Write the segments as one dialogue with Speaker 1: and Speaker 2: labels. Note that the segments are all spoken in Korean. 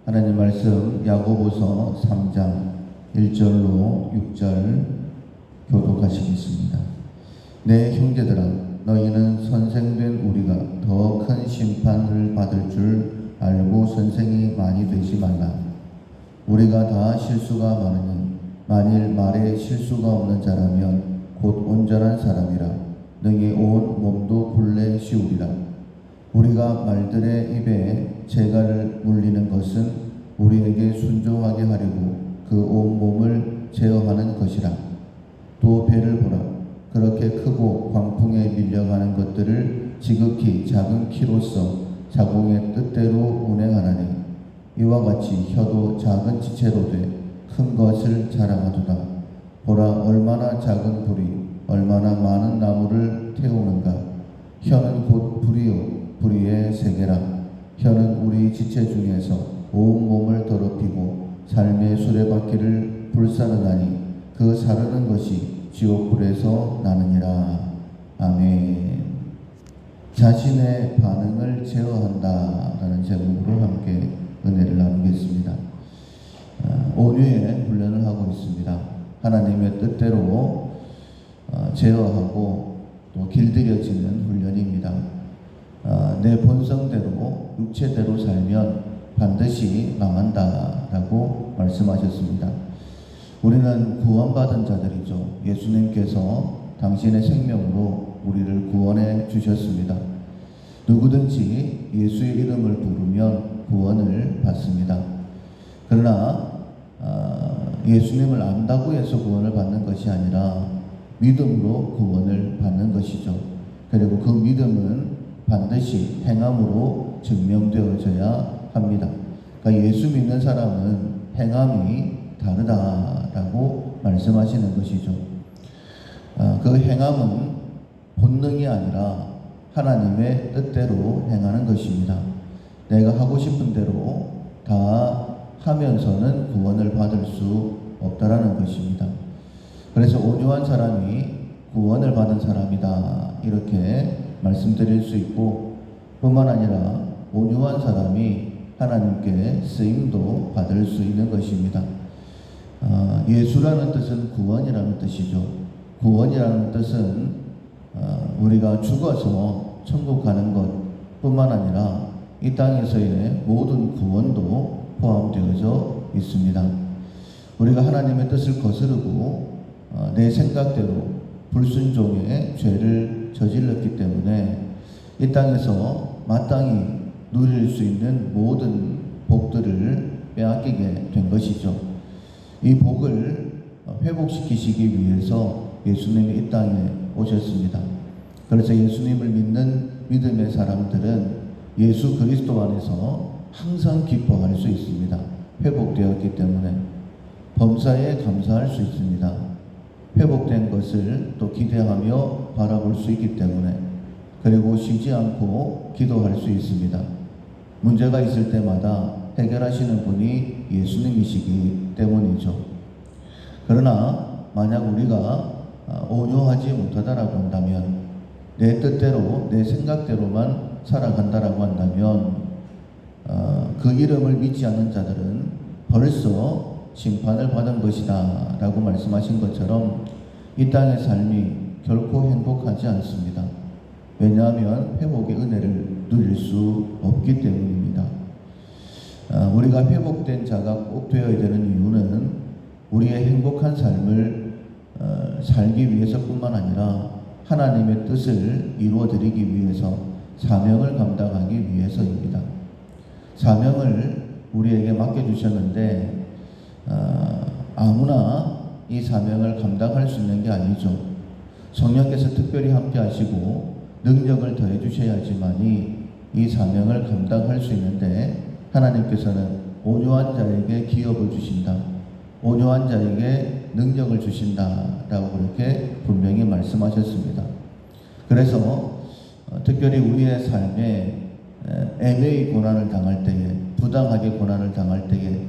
Speaker 1: 하나님 말씀 야고보서 3장 1절로 6절 교독하시겠습니다. 내 형제들아, 너희는 선생된 우리가 더 큰 심판을 받을 줄 알고 선생이 많이 되지 말라. 우리가 다 실수가 많으니 만일 말에 실수가 없는 자라면 곧 온전한 사람이라 능히 온 몸도 굴레 씌우리라. 우리가 말들의 입에 재갈을 물리는 것은 우리에게 순종하게 하려고 그 온 몸을 제어하는 것이라. 또 배를 보라. 그렇게 크고 광풍에 밀려가는 것들을 지극히 작은 키로서 자궁의 뜻대로 운행하나니 이와 같이 혀도 작은 지체로 돼 큰 것을 자랑하도다. 보라, 얼마나 작은 불이 얼마나 많은 나무를 태우는가. 혀는 곧 불이요 불의의 세계라. 혀는 우리 지체 중에서 온 몸을 더럽히고 삶의 수레바퀴를 불사르나니 그 사르는 것이 지옥불에서 나느니라. 아멘. 자신의 반응을 제어한다 라는 제목으로 함께 은혜를 나누겠습니다. 온유의 훈련을 하고 있습니다. 하나님의 뜻대로 제어하고 또 길들여지는 훈련입니다. 내 본성대로 육체대로 살면 반드시 망한다 라고 말씀하셨습니다. 우리는 구원받은 자들이죠. 예수님께서 당신의 생명으로 우리를 구원해 주셨습니다. 누구든지 예수의 이름을 부르면 구원을 받습니다. 그러나 예수님을 안다고 해서 구원을 받는 것이 아니라 믿음으로 구원을 받는 것이죠. 그리고 그 믿음은 반드시 행함으로 증명되어져야 합니다. 그러니까 예수 믿는 사람은 행함이 다르다라고 말씀하시는 것이죠. 그 행함은 본능이 아니라 하나님의 뜻대로 행하는 것입니다. 내가 하고 싶은 대로 다 하면서는 구원을 받을 수 없다라는 것입니다. 그래서 온유한 사람이 구원을 받은 사람이다 이렇게 말씀드릴 수 있고, 뿐만 아니라 온유한 사람이 하나님께 쓰임도 받을 수 있는 것입니다. 예수라는 뜻은 구원이라는 뜻이죠. 구원이라는 뜻은 우리가 죽어서 천국 가는 것 뿐만 아니라 이 땅에서의 모든 구원도 포함되어져 있습니다. 우리가 하나님의 뜻을 거스르고 내 생각대로 불순종의 죄를 저질렀기 때문에 이 땅에서 마땅히 누릴 수 있는 모든 복들을 빼앗기게 된 것이죠. 이 복을 회복시키시기 위해서 예수님이 이 땅에 오셨습니다. 그래서 예수님을 믿는 믿음의 사람들은 예수 그리스도 안에서 항상 기뻐할 수 있습니다. 회복되었기 때문에 범사에 감사할 수 있습니다. 회복된 것을 또 기대하며 바라볼 수 있기 때문에, 그리고 쉬지 않고 기도할 수 있습니다. 문제가 있을 때마다 해결하시는 분이 예수님이시기 때문이죠. 그러나 만약 우리가 온유하지 못하다라고 한다면, 내 뜻대로 내 생각대로만 살아간다라고 한다면 그 이름을 믿지 않는 자들은 벌써 심판을 받은 것이다 라고 말씀하신 것처럼 이 땅의 삶이 결코 행복하지 않습니다. 왜냐하면 회복의 은혜를 누릴 수 없기 때문입니다. 우리가 회복된 자가 꼭 되어야 되는 이유는 우리의 행복한 삶을 살기 위해서뿐만 아니라 하나님의 뜻을 이루어드리기 위해서, 사명을 감당하기 위해서입니다. 사명을 우리에게 맡겨주셨는데 아무나 이 사명을 감당할 수 있는 게 아니죠. 성령께서 특별히 함께 하시고 능력을 더해 주셔야지만이 이 사명을 감당할 수 있는데, 하나님께서는 온유한 자에게 기업을 주신다, 온유한 자에게 능력을 주신다라고 그렇게 분명히 말씀하셨습니다. 그래서 특별히 우리의 삶에 애매히 고난을 당할 때에, 부당하게 고난을 당할 때에,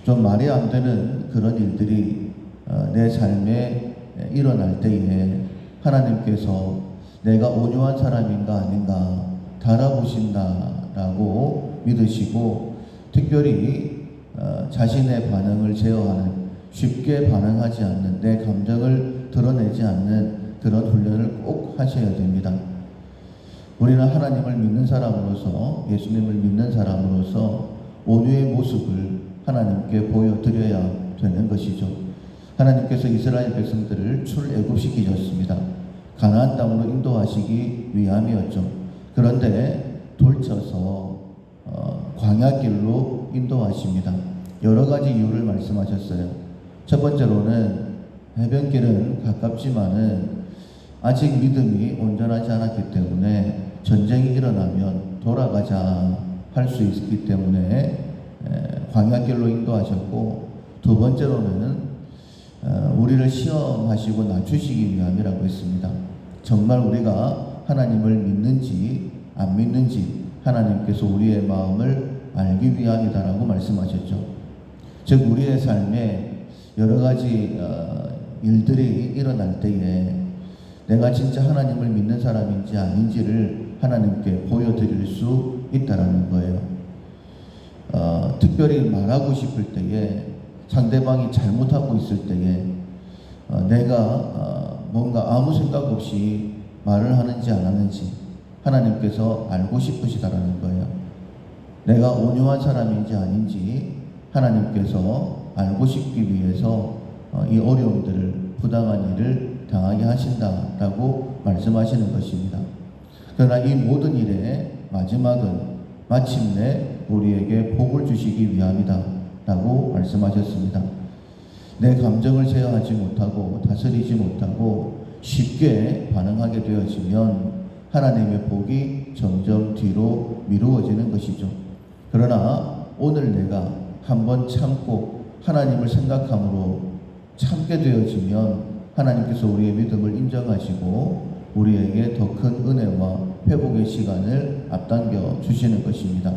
Speaker 1: 좀 말이 안 되는 그런 일들이 내 삶에 일어날 때에 하나님께서 내가 온유한 사람인가 아닌가 달아보신다라고 믿으시고, 특별히 특별히 자신의 반응을 제어하는, 쉽게 반응하지 않는, 내 감정을 드러내지 않는 그런 훈련을 꼭 하셔야 됩니다. 우리는 하나님을 믿는 사람으로서, 예수님을 믿는 사람으로서 온유의 모습을 하나님께 보여드려야 되는 것이죠. 하나님께서 이스라엘 백성들을 출애굽시키셨습니다. 가나안 땅으로 인도하시기 위함이었죠. 그런데 돌쳐서 광야길로 인도하십니다. 여러 가지 이유를 말씀하셨어요. 첫 번째로는 해변길은 가깝지만은 아직 믿음이 온전하지 않았기 때문에 전쟁이 일어나면 돌아가자 할 수 있기 때문에 광야길로 인도하셨고, 두 번째로는 우리를 시험하시고 낮추시기 위함이라고 했습니다. 정말 우리가 하나님을 믿는지 안 믿는지 하나님께서 우리의 마음을 알기 위함이다라고 말씀하셨죠. 즉 우리의 삶에 여러 가지 일들이 일어날 때에 내가 진짜 하나님을 믿는 사람인지 아닌지를 하나님께 보여드릴 수 있다라는 거예요. 특별히 말하고 싶을 때에, 상대방이 잘못하고 있을 때에 내가 뭔가 아무 생각 없이 말을 하는지 안 하는지 하나님께서 알고 싶으시다라는 거예요. 내가 온유한 사람인지 아닌지 하나님께서 알고 싶기 위해서 이 어려움들을, 부당한 일을 당하게 하신다라고 말씀하시는 것입니다. 그러나 이 모든 일의 마지막은 마침내 우리에게 복을 주시기 위함이다 라고 말씀하셨습니다. 내 감정을 제어하지 못하고 다스리지 못하고 쉽게 반응하게 되어지면 하나님의 복이 점점 뒤로 미루어지는 것이죠. 그러나 오늘 내가 한번 참고 하나님을 생각함으로 참게 되어지면 하나님께서 우리의 믿음을 인정하시고 우리에게 더 큰 은혜와 회복의 시간을 앞당겨 주시는 것입니다.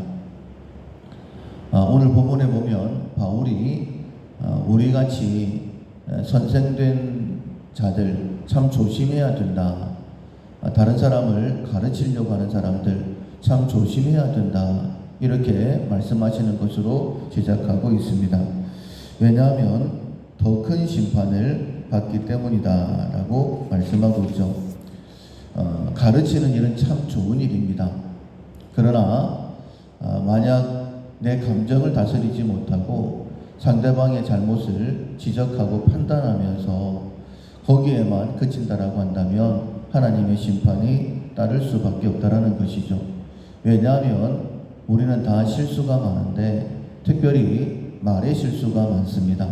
Speaker 1: 오늘 본문에 보면 바울이 우리같이 선생된 자들 참 조심해야 된다. 다른 사람을 가르치려고 하는 사람들 참 조심해야 된다. 이렇게 말씀하시는 것으로 시작하고 있습니다. 왜냐하면 더 큰 심판을 받기 때문이다 라고 말씀하고 있죠. 가르치는 일은 참 좋은 일입니다. 그러나 만약 내 감정을 다스리지 못하고 상대방의 잘못을 지적하고 판단하면서 거기에만 그친다라고 한다면 하나님의 심판이 따를 수밖에 없다라는 것이죠. 왜냐하면 우리는 다 실수가 많은데 특별히 말의 실수가 많습니다.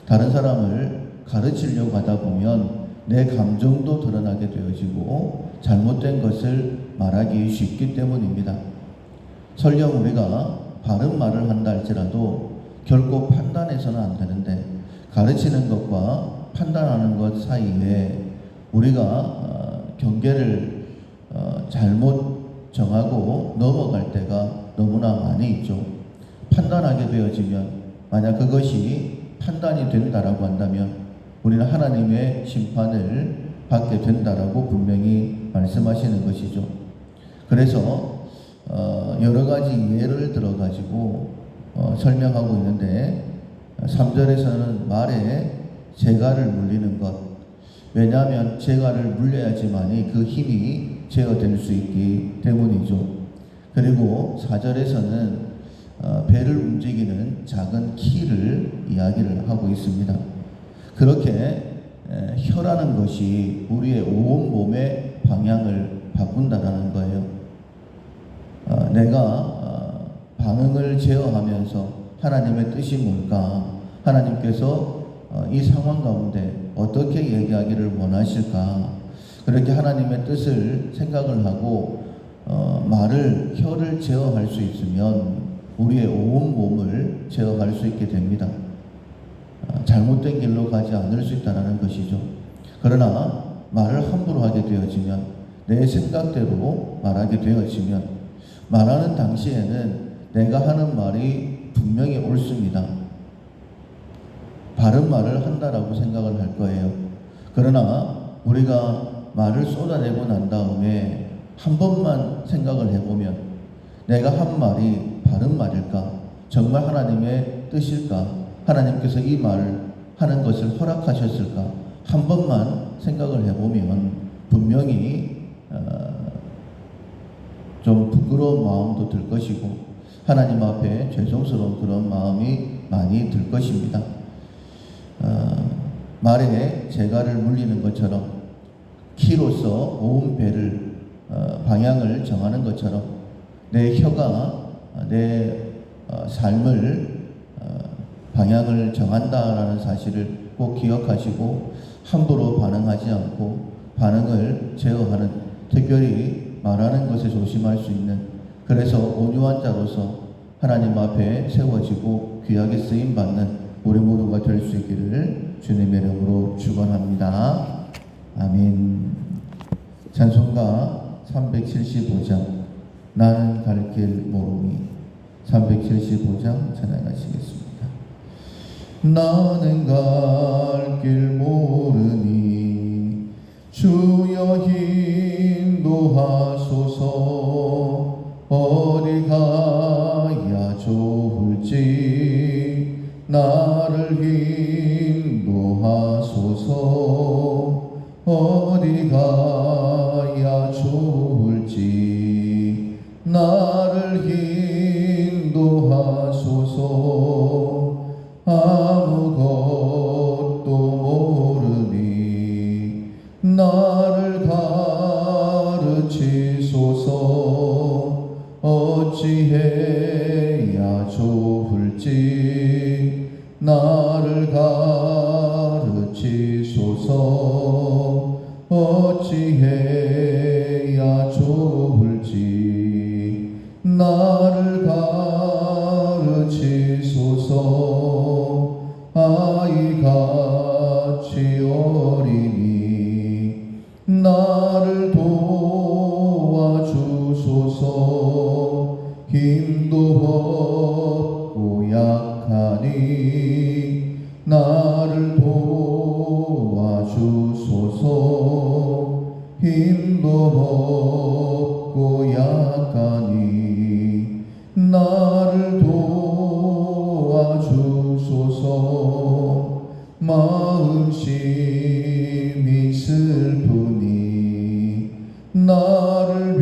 Speaker 1: 다른 사람을 가르치려고 하다 보면 내 감정도 드러나게 되어지고 잘못된 것을 말하기 쉽기 때문입니다. 설령 우리가 바른 말을 한다 할지라도 결코 판단해서는 안 되는데 가르치는 것과 판단하는 것 사이에 우리가 경계를 잘못 정하고 넘어갈 때가 너무나 많이 있죠. 판단하게 되어지면 만약 그것이 판단이 된다라고 한다면 우리는 하나님의 심판을 받게 된다라고 분명히 말씀하시는 것이죠. 그래서 여러 가지 예를 들어 가지고 설명하고 있는데 3절에서는 말에 재갈을 물리는 것, 왜냐하면 재갈을 물려야지만이 그 힘이 제어될 수 있기 때문이죠. 그리고 4절에서는 배를 움직이는 작은 키를 이야기를 하고 있습니다. 그렇게 혀라는 것이 우리의 온 몸의 방향을 바꾼다라는 거예요. 내가 반응을 제어하면서 하나님의 뜻이 뭘까? 하나님께서 이 상황 가운데 어떻게 얘기하기를 원하실까? 그렇게 하나님의 뜻을 생각을 하고 혀를 제어할 수 있으면 우리의 온 몸을 제어할 수 있게 됩니다. 잘못된 길로 가지 않을 수 있다는 것이죠. 그러나 말을 함부로 하게 되어지면, 내 생각대로 말하게 되어지면 말하는 당시에는 내가 하는 말이 분명히 옳습니다. 바른 말을 한다라고 생각을 할 거예요. 그러나 우리가 말을 쏟아내고 난 다음에 한 번만 생각을 해보면 내가 한 말이 바른 말일까? 정말 하나님의 뜻일까? 하나님께서 이 말을 하는 것을 허락하셨을까? 한 번만 생각을 해보면 분명히 좀 부끄러운 마음도 들 것이고 하나님 앞에 죄송스러운 그런 마음이 많이 들 것입니다. 말에 재갈을 물리는 것처럼 키로서 온 배를 방향을 정하는 것처럼 내 혀가 내 삶을 방향을 정한다라는 사실을 꼭 기억하시고 함부로 반응하지 않고 반응을 제어하는, 특별히 말하는 것에 조심할 수 있는, 그래서 온유한 자로서 하나님 앞에 세워지고 귀하게 쓰임받는 우리 모두가 될 수 있기를 주님의 이름으로 축원합니다. 아멘. 찬송가 375장 나는 갈 길 모르니, 375장 찬양하시겠습니다. 나는 갈 길 모르니 주여 인도하소서. 어디 가야 좋을지 나를 인도하소서. 어디 가야 좋을지 나를 인도하소서. 아무것도 모르니 나를 가르치소서. 어찌해야 좋을지 나를 가르치소서. 어찌해야 좋을지 나를 가르치소서. 아이같이 어리니 나를 도와주소서. 힘도 없고 약하니 나를 도와주소서. 힘도 없고 약하니 나를 도와주소서. 마음심이 슬프니 나를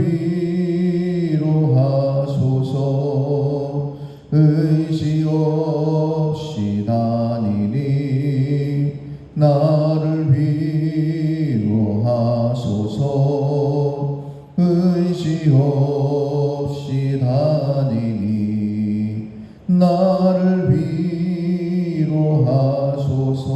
Speaker 1: 위로하소서. 의지 없이 다니니 나를 위로하소서. 의지 없이 다니니 나를 위로하소서.